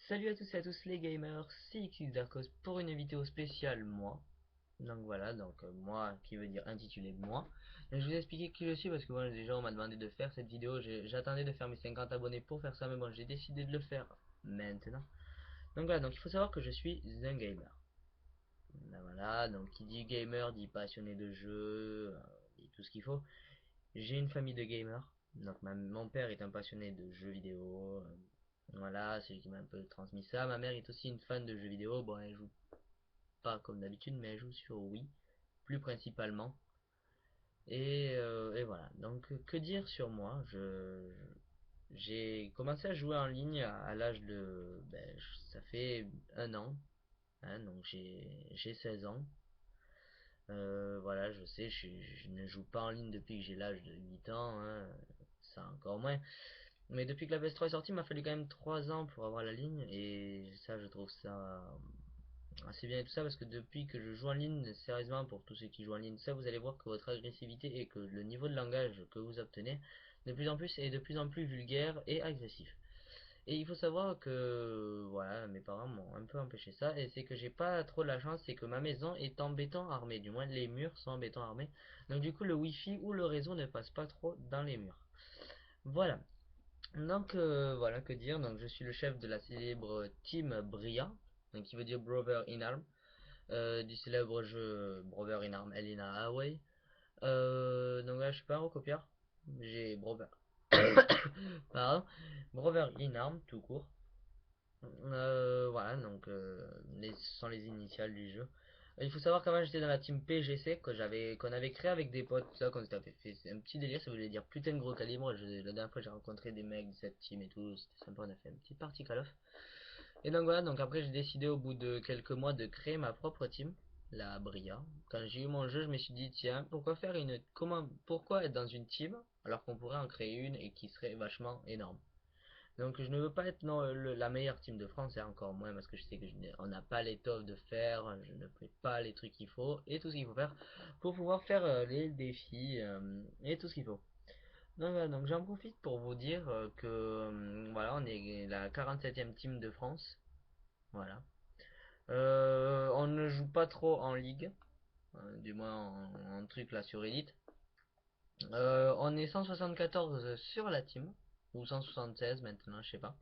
Salut à tous et à tous les gamers, c'est Xdarkos pour une vidéo spéciale moi. Donc voilà, moi qui veut dire intitulé moi. Donc, je vais vous expliquer qui je suis parce que voilà, déjà on m'a demandé de faire cette vidéo. J'attendais de faire mes 50 abonnés pour faire ça, mais bon, j'ai décidé de le faire maintenant. Donc voilà, donc il faut savoir que je suis un gamer. Ben voilà, donc qui dit gamer dit passionné de jeux, dit tout ce qu'il faut. J'ai une famille de gamers. Donc mon père est un passionné de jeux vidéo. Voilà, c'est lui qui m'a un peu transmis ça. Ma mère est aussi une fan de jeux vidéo. Bon, elle joue pas comme d'habitude, mais elle joue sur Wii, plus principalement. Et voilà. Donc que dire sur moi? J'ai commencé à jouer en ligne à l'âge de, ça fait un an, hein, donc j'ai 16 ans. Voilà, je sais, je ne joue pas en ligne depuis que j'ai l'âge de 8 ans, hein, ça encore moins. Mais depuis que la PS3 est sortie, il m'a fallu quand même 3 ans pour avoir la ligne, et ça, je trouve ça assez bien et tout ça, parce que depuis que je joue en ligne, sérieusement, pour tous ceux qui jouent en ligne, ça, vous allez voir que votre agressivité et que le niveau de langage que vous obtenez, de plus en plus, est de plus en plus vulgaire et agressif. Et il faut savoir que voilà, mes parents m'ont un peu empêché ça, et c'est que j'ai pas trop de la chance, c'est que ma maison est en béton armé, du moins les murs sont en béton armé, donc du coup le wifi ou le réseau ne passe pas trop dans les murs. Voilà. Donc voilà que dire, donc je suis le chef de la célèbre Team Bria, donc qui veut dire Brother in Arm, du célèbre jeu Brother in Arm Elena Away. Donc là je suis pas un recopieur, j'ai Brother. Pardon, Brother in Arm tout court. Voilà, donc ce sont les initiales du jeu. Il faut savoir qu'avant j'étais dans la team PGC qu'on avait créé avec des potes, tout ça, qu'on s'était fait. C'est un petit délire, ça voulait dire putain de gros calibre. La dernière fois j'ai rencontré des mecs de cette team et tout, c'était sympa, on a fait une petite partie Call of. Et donc voilà, donc après j'ai décidé au bout de quelques mois de créer ma propre team, la Bria. Quand j'ai eu mon jeu, je me suis dit tiens, pourquoi être dans une team alors qu'on pourrait en créer une et qui serait vachement énorme. Donc je ne veux pas être non, la meilleure team de France, et encore moins parce que je sais que on n'a pas l'étoffe de faire, je ne fais pas les trucs qu'il faut et tout ce qu'il faut faire pour pouvoir faire les défis et tout ce qu'il faut. Donc voilà, donc j'en profite pour vous dire que voilà, on est la 47e team de France. Voilà. On ne joue pas trop en ligue, du moins en truc là sur Elite. On est 174 sur la team, ou 176 maintenant, je sais pas.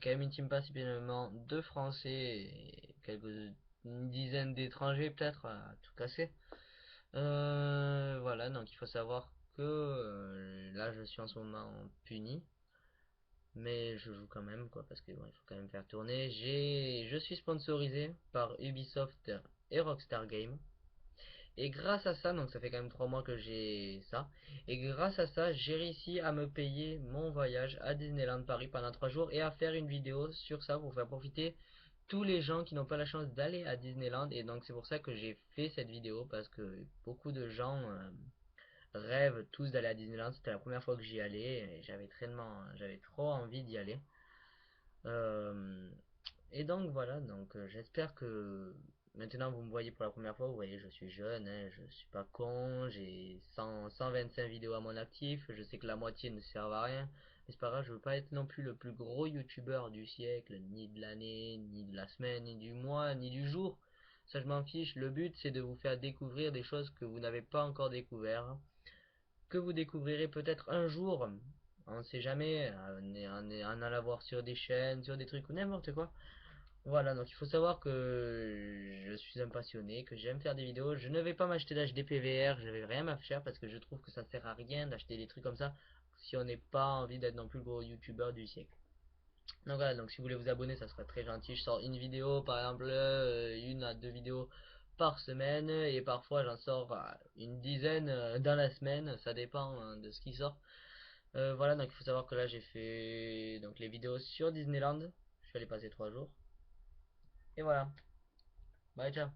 Quand même une team principalement de Français et une dizaine d'étrangers peut-être à tout casser. Voilà, donc il faut savoir que là je suis en ce moment puni, mais je joue quand même quoi, parce que bon, il faut quand même faire tourner. Je suis sponsorisé par Ubisoft et Rockstar Games. Et grâce à ça, donc ça fait quand même 3 mois que j'ai ça. Et grâce à ça, j'ai réussi à me payer mon voyage à Disneyland Paris pendant 3 jours et à faire une vidéo sur ça pour faire profiter tous les gens qui n'ont pas la chance d'aller à Disneyland. Et donc c'est pour ça que j'ai fait cette vidéo parce que beaucoup de gens rêvent tous d'aller à Disneyland. C'était la première fois que j'y allais et j'avais trop envie d'y aller. Euh, et donc voilà, donc j'espère que maintenant vous me voyez pour la première fois, vous voyez je suis jeune, hein, je suis pas con, j'ai 125 vidéos à mon actif, je sais que la moitié ne servent à rien, mais c'est pas grave, je veux pas être non plus le plus gros youtubeur du siècle, ni de l'année, ni de la semaine, ni du mois, ni du jour. Ça je m'en fiche, le but c'est de vous faire découvrir des choses que vous n'avez pas encore découvert, que vous découvrirez peut-être un jour, on ne sait jamais, en allant voir sur des chaînes, sur des trucs ou n'importe quoi. Voilà, donc il faut savoir que je suis un passionné, que j'aime faire des vidéos. Je ne vais pas m'acheter d'HD PVR, je vais rien m'acheter parce que je trouve que ça sert à rien d'acheter des trucs comme ça si on n'est pas envie d'être non plus le gros youtubeur du siècle. Donc voilà, donc si vous voulez vous abonner, ça serait très gentil. Je sors une vidéo, par exemple, une à deux vidéos par semaine, et parfois j'en sors une dizaine dans la semaine, ça dépend de ce qui sort. Voilà, donc il faut savoir que là j'ai fait donc les vidéos sur Disneyland. Je suis allé passer 3 jours. Et voilà. Bye, ciao.